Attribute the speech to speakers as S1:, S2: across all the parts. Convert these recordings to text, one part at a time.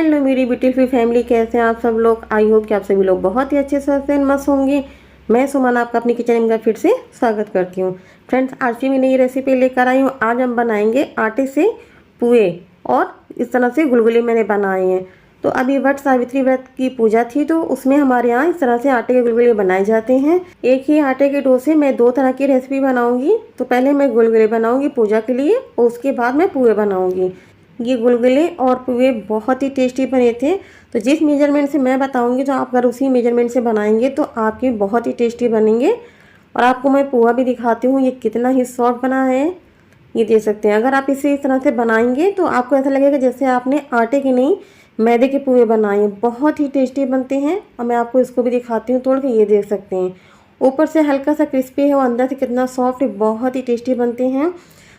S1: Hello मेरी beautiful family, कैसे हैं आप सब लोग। आई होप कि आप सभी लोग बहुत ही अच्छे से मस्त होंगे। मैं सुमन आपका अपनी किचन में फिर से स्वागत करती हूँ। फ्रेंड्स, आज की मैं नई रेसिपी लेकर आई हूँ। आज हम बनाएंगे आटे से पुए और इस तरह से गुलगुले मैंने बनाए हैं। तो अभी वट सावित्री व्रत की पूजा थी, तो उसमें हमारे यहाँ इस तरह से आटे के गुलगुले बनाए जाते हैं। एक ही आटे के डो से मैं दो तरह की रेसिपी बनाऊंगी। तो पहले मैं गुलगुले बनाऊंगी पूजा के लिए और उसके बाद मैं पुए बनाऊंगी। ये गुलगुले और पुए बहुत ही टेस्टी बने थे। तो जिस मेजरमेंट से मैं बताऊंगी तो आप अगर उसी मेजरमेंट से बनाएंगे तो आपके बहुत ही टेस्टी बनेंगे। और आपको मैं पुआ भी दिखाती हूँ ये कितना ही सॉफ्ट बना है। ये देख सकते हैं। अगर आप इसे इस तरह से बनाएंगे तो आपको ऐसा लगेगा जैसे आपने आटे के नहीं मैदे के पुए बनाए हैं। बहुत ही टेस्टी बनते हैं और मैं आपको इसको भी दिखाती हूँ तोड़ के। ये देख सकते हैं ऊपर से हल्का सा क्रिस्पी है और अंदर से कितना सॉफ्ट है। बहुत ही टेस्टी बनते हैं।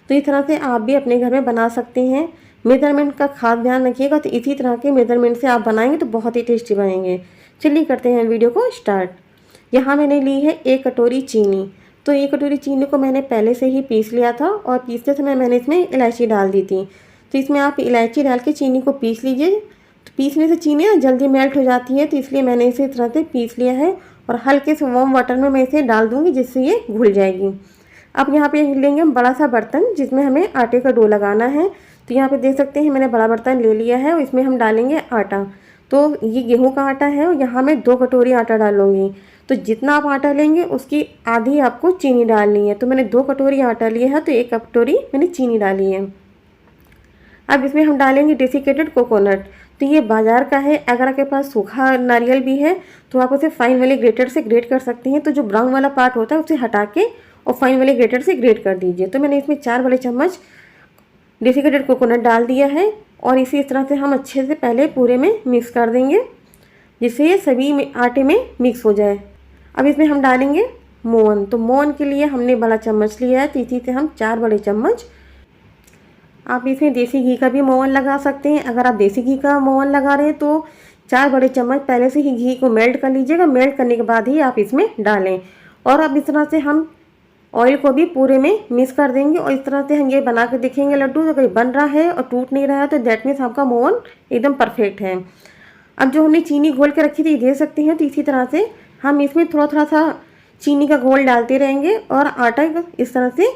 S1: तो इस तरह से आप भी अपने घर में बना सकते हैं। मेजरमेंट का खास ध्यान रखिएगा। तो इसी तरह के मेजरमेंट से आप बनाएंगे तो बहुत ही टेस्टी बनेंगे। चलिए करते हैं वीडियो को स्टार्ट। यहाँ मैंने ली है 1 कटोरी चीनी। तो 1 कटोरी चीनी को मैंने पहले से ही पीस लिया था और पीसते समय मैंने इसमें इलायची डाल दी थी। तो इसमें आप इलायची डाल के चीनी को पीस लीजिए। तो पीसने से चीनी ना जल्दी मेल्ट हो जाती है, तो इसलिए मैंने इसे इस तरह से पीस लिया है। और हल्के से वार्म वाटर में मैं इसे डाल दूँगी जिससे ये घुल जाएगी। अब यहाँ पे लेंगे हम बड़ा सा बर्तन जिसमें हमें आटे का डो लगाना है। तो यहाँ पे देख सकते हैं मैंने बड़ा बर्तन ले लिया है और इसमें हम डालेंगे आटा। तो ये गेहूं का आटा है और यहाँ मैं 2 कटोरी आटा डालूंगी। तो जितना आप आटा लेंगे उसकी आधी आपको चीनी डालनी है। तो मैंने 2 कटोरी आटा लिया है तो 1 कटोरी मैंने चीनी डाली है। अब इसमें हम डालेंगे डेसिकेटेड कोकोनट। तो ये बाजार का है। अगर आपके पास सूखा नारियल भी है तो आप उसे फाइन वाले ग्रेटर से ग्रेट कर सकते हैं। तो जो ब्राउन वाला पार्ट होता है उसे हटा के और फाइन वाले ग्रेटर से ग्रेट कर दीजिए। तो मैंने इसमें 4 बड़े चम्मच डेसिकेटेड कोकोनट डाल दिया है और इसी इस तरह से हम अच्छे से पहले पूरे में मिक्स कर देंगे जिससे ये सभी आटे में मिक्स हो जाए। अब इसमें हम डालेंगे मोहन। तो मोहन के लिए हमने बड़ा चम्मच लिया है, तो इसी से हम 4 बड़े चम्मच। आप इसमें देसी घी का भी मोहन लगा सकते हैं। अगर आप देसी घी का मोहन लगा रहे हैं तो 4 बड़े चम्मच पहले से ही घी को मेल्ट कर लीजिएगा। मेल्ट करने के बाद ही आप इसमें डालें। और अब इस तरह से हम ऑयल को भी पूरे में मिक्स कर देंगे और इस तरह से हम ये बना के देखेंगे लड्डू। तो कहीं बन रहा है और टूट नहीं रहा है तो दैट मीन्स आपका मोहन एकदम परफेक्ट है। अब जो हमने चीनी घोल के रखी थी दे सकते हैं। तो इसी तरह से हम इसमें थोड़ा थोड़ा सा चीनी का घोल डालते रहेंगे और आटा इस तरह से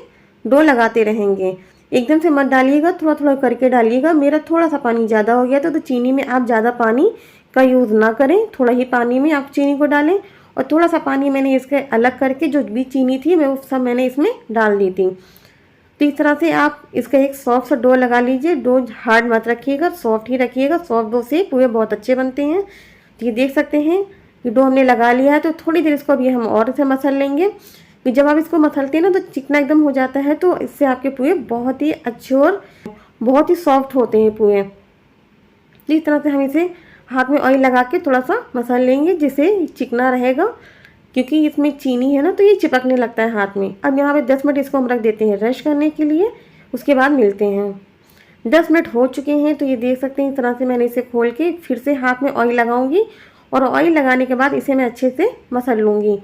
S1: डो लगाते रहेंगे। एकदम से मत डालिएगा, थोड़ा थोड़ा करके डालिएगा। मेरा थोड़ा सा पानी ज़्यादा हो गया था तो चीनी में आप ज़्यादा पानी का यूज़ ना करें। थोड़ा ही पानी में आप चीनी को डालें और थोड़ा सा पानी मैंने इसके अलग करके जो भी चीनी थी मैं उस सब मैंने इसमें डाल दी थी। तो इस तरह से आप इसका एक सॉफ्ट सा डो लगा लीजिए। डो हार्ड मत रखिएगा, सॉफ्ट ही रखिएगा। सॉफ्ट डो से पूरे बहुत अच्छे बनते हैं। तो ये देख सकते हैं कि डो हमने लगा लिया है। तो थोड़ी देर इसको अभी हम और से मसल लेंगे। कि जब आप इसको मसलते हैं ना तो चिकना एकदम हो जाता है, तो इससे आपके पुए बहुत ही अच्छे और बहुत ही सॉफ्ट होते हैं पुए। तो इस तरह से हम इसे हाथ में ऑयल लगा के थोड़ा सा मसल लेंगे जिससे चिकना रहेगा, क्योंकि इसमें चीनी है ना तो ये चिपकने लगता है हाथ में। अब यहाँ पे 10 मिनट इसको हम रख देते हैं रेस्ट करने के लिए। उसके बाद मिलते हैं। 10 मिनट हो चुके हैं। तो ये देख सकते हैं इस तरह से मैंने इसे खोल के फिर से हाथ में ऑयल लगाऊंगी और ऑयल लगाने के बाद इसे मैं अच्छे से मसल लूँगी।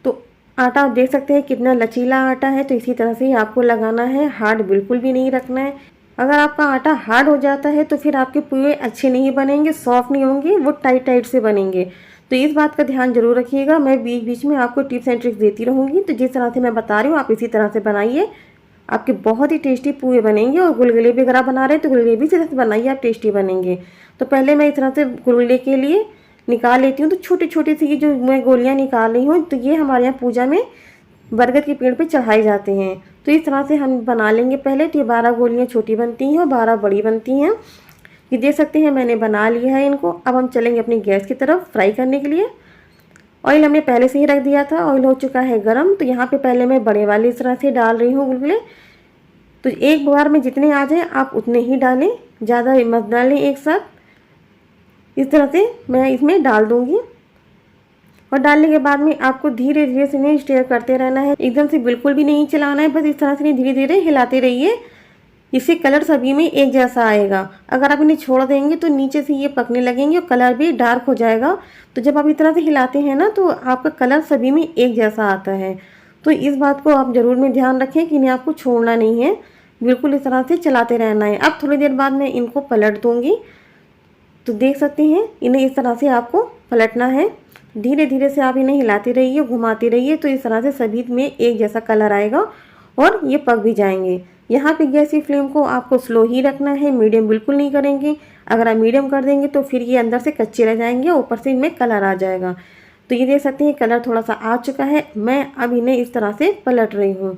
S1: तो आटा आप देख सकते हैं कितना लचीला आटा है। तो इसी तरह से ही आपको लगाना है, हार्ड बिल्कुल भी नहीं रखना है। अगर आपका आटा हार्ड हो जाता है तो फिर आपके पुए अच्छे नहीं बनेंगे, सॉफ्ट नहीं होंगे, वो टाइट टाइट से बनेंगे। तो इस बात का ध्यान जरूर रखिएगा। मैं बीच बीच में आपको टिप्स एंड ट्रिक्स देती रहूँगी। तो जिस तरह से मैं बता रही हूँ आप इसी तरह से बनाइए, आपके बहुत ही टेस्टी पुए बनेंगे। और गुलगुले भी अगर आप बना रहे हैं तो गुलगुले भी इसी तरह से बनाइए, आप टेस्टी बनेंगे। तो पहले मैं इस तरह से गुलगुले के लिए निकाल लेती हूँ। तो छोटी छोटी सी ये जो मैं गोलियाँ निकाल रही हूँ तो ये हमारे यहाँ पूजा में बरगद के पेड़ पे चढ़ाए जाते हैं। तो इस तरह से हम बना लेंगे पहले। तो ये 12 गोलियाँ छोटी बनती हैं और 12 बड़ी बनती हैं। ये देख सकते हैं मैंने बना लिया है इनको। अब हम चलेंगे अपनी गैस की तरफ फ्राई करने के लिए। ऑयल हमने पहले से ही रख दिया था, ऑयल हो चुका है गरम। तो यहाँ पे पहले मैं बड़े वाले इस तरह से डाल रही हूँ गुलगुले। तो एक बार में जितने आ जाए आप उतने ही डालें, ज़्यादा मत डालें एक साथ। इस तरह से मैं इसमें डाल दूँगी और डालने के बाद में आपको धीरे धीरे से इन्हें स्टेयर करते रहना है। एकदम से बिल्कुल भी नहीं चलाना है, बस इस तरह से धीरे धीरे हिलाते रहिए। इससे कलर सभी में एक जैसा आएगा। अगर आप इन्हें छोड़ देंगे तो नीचे से ये पकने लगेंगे और कलर भी डार्क हो जाएगा। तो जब आप इस तरह से हिलाते हैं ना तो आपका कलर सभी में एक जैसा आता है। तो इस बात को आप ज़रूर में ध्यान रखें कि इन्हें आपको छोड़ना नहीं है, बिल्कुल इस तरह से चलाते रहना है। अब थोड़ी देर बाद मैं इनको पलट दूँगी। तो देख सकते हैं इन्हें इस तरह से आपको पलटना है। धीरे धीरे से आप इन्हें हिलाते रहिए, घुमाते रहिए, तो इस तरह से सभी में एक जैसा कलर आएगा और ये पक भी जाएंगे। यहाँ पे गैस की फ्लेम को आपको स्लो ही रखना है, मीडियम बिल्कुल नहीं करेंगे। अगर आप मीडियम कर देंगे तो फिर ये अंदर से कच्चे रह जाएंगे, ऊपर से इनमें कलर आ जाएगा। तो ये देख सकते हैं कलर थोड़ा सा आ चुका है। मैं अब इन्हें इस तरह से पलट रही हूँ।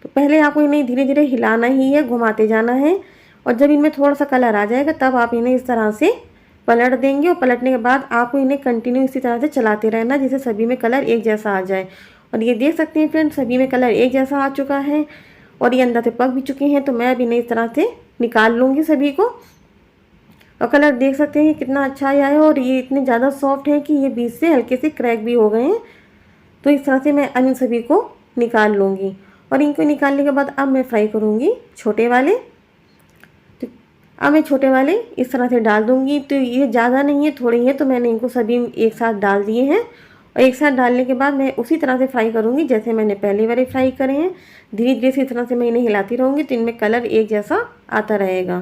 S1: तो पहले आपको इन्हें धीरे धीरे हिलाना ही है, घुमाते जाना है, और जब इनमें थोड़ा सा कलर आ जाएगा तब आप इन्हें इस तरह से पलट देंगे। और पलटने के बाद आपको इन्हें कंटिन्यू इसी तरह से चलाते रहना जिससे सभी में कलर एक जैसा आ जाए। और ये देख सकते हैं फ्रेंड्स सभी में कलर एक जैसा आ चुका है और ये अंदर से पक भी चुके हैं। तो मैं अब इन्हें इस तरह से निकाल लूँगी सभी को। और कलर देख सकते हैं कितना अच्छा आया है और ये इतने ज़्यादा सॉफ्ट है कि ये बीच से हल्के से क्रैक भी हो गए हैं। तो इस तरह से मैं इन सभी को निकाल लूँगी। और इनको निकालने के बाद अब मैं फ्राई करूँगी छोटे वाले। तो अब मैं छोटे वाले इस तरह से डाल दूँगी। तो ये ज़्यादा नहीं है, थोड़े ही है, तो मैंने इनको सभी एक साथ डाल दिए हैं। और एक साथ डालने के बाद मैं उसी तरह से फ्राई करूँगी जैसे मैंने पहले वाले फ्राई करे हैं। धीरे धीरे से इस तरह से मैं इन्हें हिलाती रहूँगी तो इनमें कलर एक जैसा आता रहेगा।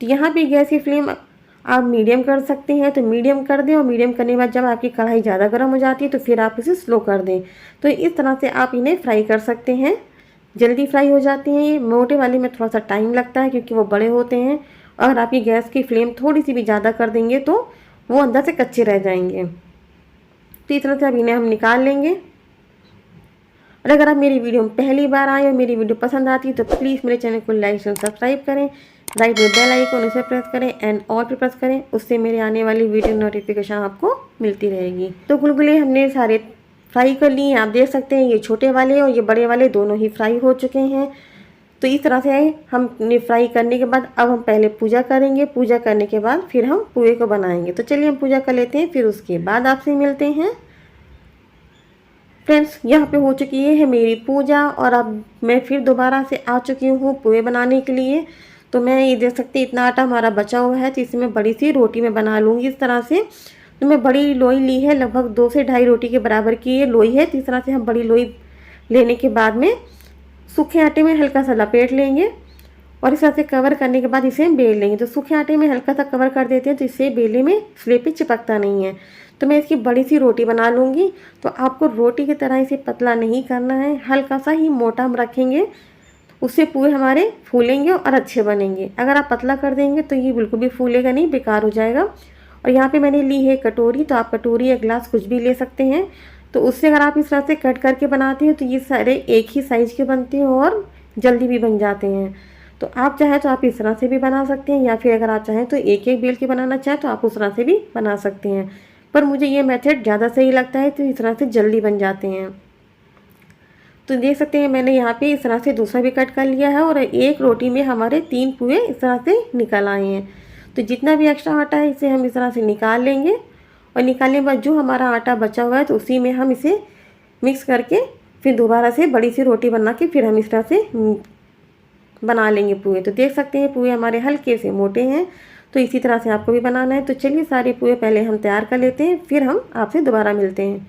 S1: तो यहाँ पे गैस की फ्लेम आप मीडियम कर सकते हैं, तो मीडियम कर दें। और मीडियम करने के बाद जब आपकी कढ़ाई ज़्यादा गर्म हो जाती है तो फिर आप इसे स्लो कर दें। तो इस तरह से आप इन्हें फ्राई कर सकते हैं, जल्दी फ्राई हो जाती हैं। ये मोटे वाले में थोड़ा सा टाइम लगता है क्योंकि वो बड़े होते हैं। अगर आपकी गैस की फ्लेम थोड़ी सी भी ज़्यादा कर देंगे तो वो अंदर से कच्चे रह जाएंगे। तो इस तरह से अब इन्हें हम निकाल लेंगे। और अगर आप मेरी वीडियो में पहली बार आए और मेरी वीडियो पसंद आती है तो प्लीज़ मेरे चैनल को लाइक और सब्सक्राइब करें, राइट में बेल आइकन उसे प्रेस करें एंड ऑल पे प्रेस करें, उससे मेरे आने वाली वीडियो नोटिफिकेशन आपको मिलती रहेगी। तो गुलगुले हमने सारे फ्राई कर लिए। आप देख सकते हैं ये छोटे वाले और ये बड़े वाले दोनों ही फ्राई हो चुके हैं। तो इस तरह से हमने फ्राई करने के बाद अब हम पहले पूजा करेंगे। पूजा करने के बाद फिर हम पुए को बनाएंगे। तो चलिए हम पूजा कर लेते हैं, फिर उसके बाद आपसे मिलते हैं। फ्रेंड्स यहाँ पे हो चुकी है मेरी पूजा और अब मैं फिर दोबारा से आ चुकी हूँ पुए बनाने के लिए। तो मैं ये देख सकती हूँ इतना आटा हमारा बचा हुआ है, तो इसमें बड़ी सी रोटी मैं बना लूँगी इस तरह से। तो मैं बड़ी लोई ली है, लगभग 2 से 2.5 रोटी के बराबर की ये लोई है। तो इस तरह से हम बड़ी लोई लेने के बाद में सूखे आटे में हल्का सा लपेट लेंगे और इस तरह से कवर करने के बाद इसे बेल लेंगे। तो सूखे आटे में हल्का सा कवर कर देते हैं तो इससे बेलने में स्लेब पे चिपकता नहीं है। तो मैं इसकी बड़ी सी रोटी बना लूँगी। तो आपको रोटी की तरह इसे पतला नहीं करना है, हल्का सा ही मोटा हम रखेंगे, उससे पूरे हमारे फूलेंगे और अच्छे बनेंगे। अगर आप पतला कर देंगे तो ये बिल्कुल भी फूलेगा नहीं, बेकार हो जाएगा। और यहाँ पे मैंने ली है कटोरी, तो आप कटोरी या गिलास कुछ भी ले सकते हैं। तो उससे अगर आप इस तरह से कट करके बनाते हैं तो ये सारे एक ही साइज़ के बनते हैं और जल्दी भी बन जाते हैं। तो आप चाहें तो आप इस तरह से भी बना सकते हैं, या फिर अगर आप चाहें तो एक एक बेल के बनाना चाहें तो आप उस तरह से भी बना सकते हैं। पर मुझे ये मेथड ज़्यादा सही लगता है, तो इस तरह से जल्दी बन जाते हैं। तो देख सकते हैं मैंने यहाँ पे इस तरह से दूसरा भी कट कर लिया है और एक रोटी में हमारे 3 पुए इस तरह से निकल आए हैं। तो जितना भी एक्स्ट्रा आटा है इसे हम इस तरह से निकाल लेंगे और निकालने के बाद जो हमारा आटा बचा हुआ है तो उसी में हम इसे मिक्स करके फिर दोबारा से बड़ी सी रोटी बना के फिर हम इस तरह से बना लेंगे पुए। तो देख सकते हैं पुए हमारे हल्के से मोटे हैं, तो इसी तरह से आपको भी बनाना है। तो चलिए सारे पुए पहले हम तैयार कर लेते हैं, फिर हम आपसे दोबारा मिलते हैं।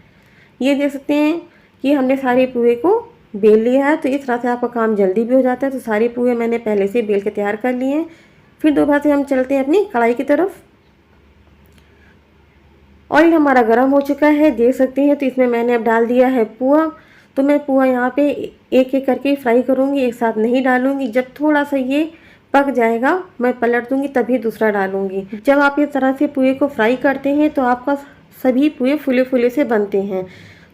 S1: ये देख सकते हैं कि हमने सारे पुए को बेल लिया है, तो इस तरह से आपका काम जल्दी भी हो जाता है। तो सारे पुए मैंने पहले से बेल के तैयार कर लिए हैं। फिर दोबारा से हम चलते हैं अपनी कढ़ाई की तरफ। ऑयल हमारा गर्म हो चुका है, देख सकते हैं। तो इसमें मैंने अब डाल दिया है पुआ। तो मैं पुआ यहाँ पे एक एक करके फ्राई करूँगी, एक साथ नहीं डालूँगी। जब थोड़ा सा ये पक जाएगा मैं पलट दूँगी, तभी दूसरा डालूँगी। जब आप इस तरह से पुए को फ्राई करते हैं तो आपका सभी पुए फूले फूले से बनते हैं।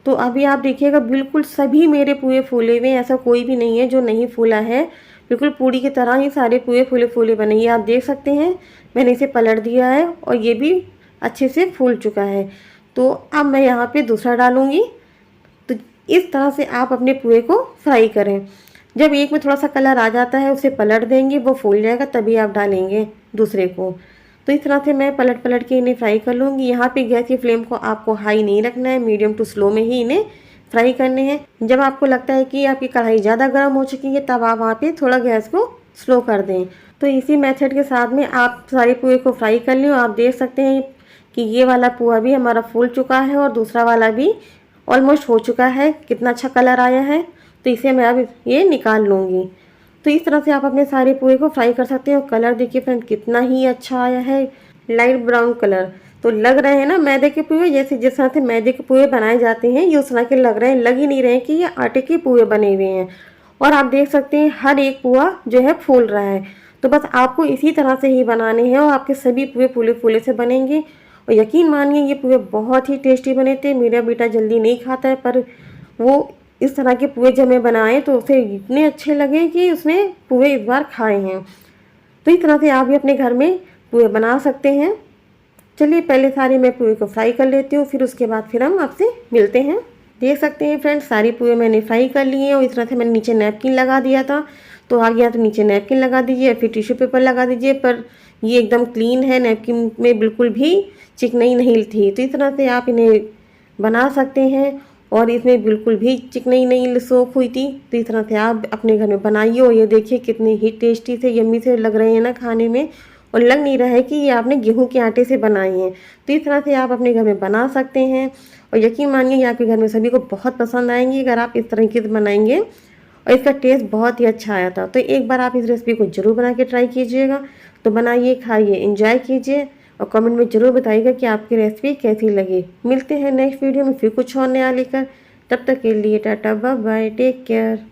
S1: तो अभी आप देखिएगा बिल्कुल सभी मेरे पुए फूले हुए, ऐसा कोई भी नहीं है जो नहीं फूला है। बिल्कुल पूड़ी की तरह ही सारे पुए फूले फूले बने। ये आप देख सकते हैं मैंने इसे पलट दिया है और ये भी अच्छे से फूल चुका है। तो अब मैं यहाँ पे दूसरा डालूँगी। तो इस तरह से आप अपने पुए को फ्राई करें। जब एक में थोड़ा सा कलर आ जाता है उसे पलट देंगे, वो फूल जाएगा, तभी आप डालेंगे दूसरे को। तो इस तरह से मैं पलट पलट के इन्हें फ्राई कर लूँगी। यहाँ पे गैस की फ्लेम को आपको हाई नहीं रखना है, मीडियम टू स्लो में ही इन्हें फ्राई करने हैं। जब आपको लगता है कि आपकी कढ़ाई ज़्यादा गर्म हो चुकी है तब आप वहाँ पे थोड़ा गैस को स्लो कर दें। तो इसी मेथड के साथ में आप सारे पुए को फ्राई कर लें। आप देख सकते हैं कि ये वाला पुआ भी हमारा फूल चुका है और दूसरा वाला भी ऑलमोस्ट हो चुका है। कितना अच्छा कलर आया है। तो इसे मैं अब ये निकाल लूँगी। तो इस तरह से आप अपने सारे पुए को फ्राई कर सकते हो। कलर देखिए फ्रेंड कितना ही अच्छा आया है। Light brown colour. तो लग रहे हैं ना मैदे के पोहे, जैसे जिस तरह से मैदे के पोहे बनाए जाते हैं ये उस तरह के लग रहे हैं, लग ही नहीं रहे हैं कि ये आटे के पोहे बने हुए हैं। और आप देख सकते हैं हर एक पोहा जो है फूल रहा है। तो बस आपको इसी तरह से ही बनाने हैं और आपके सभी पोहे फूले फूले से बनेंगे। और यकीन मानिए ये पोहे बहुत ही टेस्टी बने थे। मेरा बेटा जल्दी नहीं खाता है, पर वो इस तरह के पोहे जब मैं बनाए तो उसे इतने अच्छे लगे कि उसने पोहे इस बार खाए हैं। तो इस तरह से आप भी अपने घर में पोहे बना सकते हैं। चलिए पहले सारे मैं पोहे को फ्राई कर लेती हूँ, फिर उसके बाद फिर हम आपसे मिलते हैं। देख सकते हैं फ्रेंड्स, सारी पोहे मैंने फ्राई कर लिए हैं और इस तरह से मैंने नीचे नैपकिन लगा दिया था। तो आ गया तो नीचे नैपकिन लगा दीजिए, फिर टिश्यू पेपर लगा दीजिए। पर ये एकदम क्लीन है, नैपकिन में बिल्कुल भी चिकनाई नहीं थी। तो इस तरह से आप इन्हें बना सकते हैं और इसमें बिल्कुल भी चिकनाई नहीं सोख हुई थी। तो इस तरह से आप अपने घर में बनाइए और ये देखिए कितने ही टेस्टी से यम्मी से लग रहे हैं ना खाने में, और लग नहीं रहा है कि ये आपने गेहूं के आटे से बनाए हैं। तो इस तरह से आप अपने घर में बना सकते हैं और यकीन मानिए ये आपके घर में सभी को बहुत पसंद आएंगी अगर आप इस तरीके से बनाएंगे, और इसका टेस्ट बहुत ही अच्छा आया था। तो एक बार आप इस रेसिपी को ज़रूर बना के ट्राई कीजिएगा। तो बनाइए, खाइए, एंजॉय कीजिए और कमेंट में ज़रूर बताइएगा कि आपकी रेसिपी कैसी लगी। मिलते हैं नेक्स्ट वीडियो में फिर कुछ और नया लेकर। तब तक के लिए tata bye bye, take care.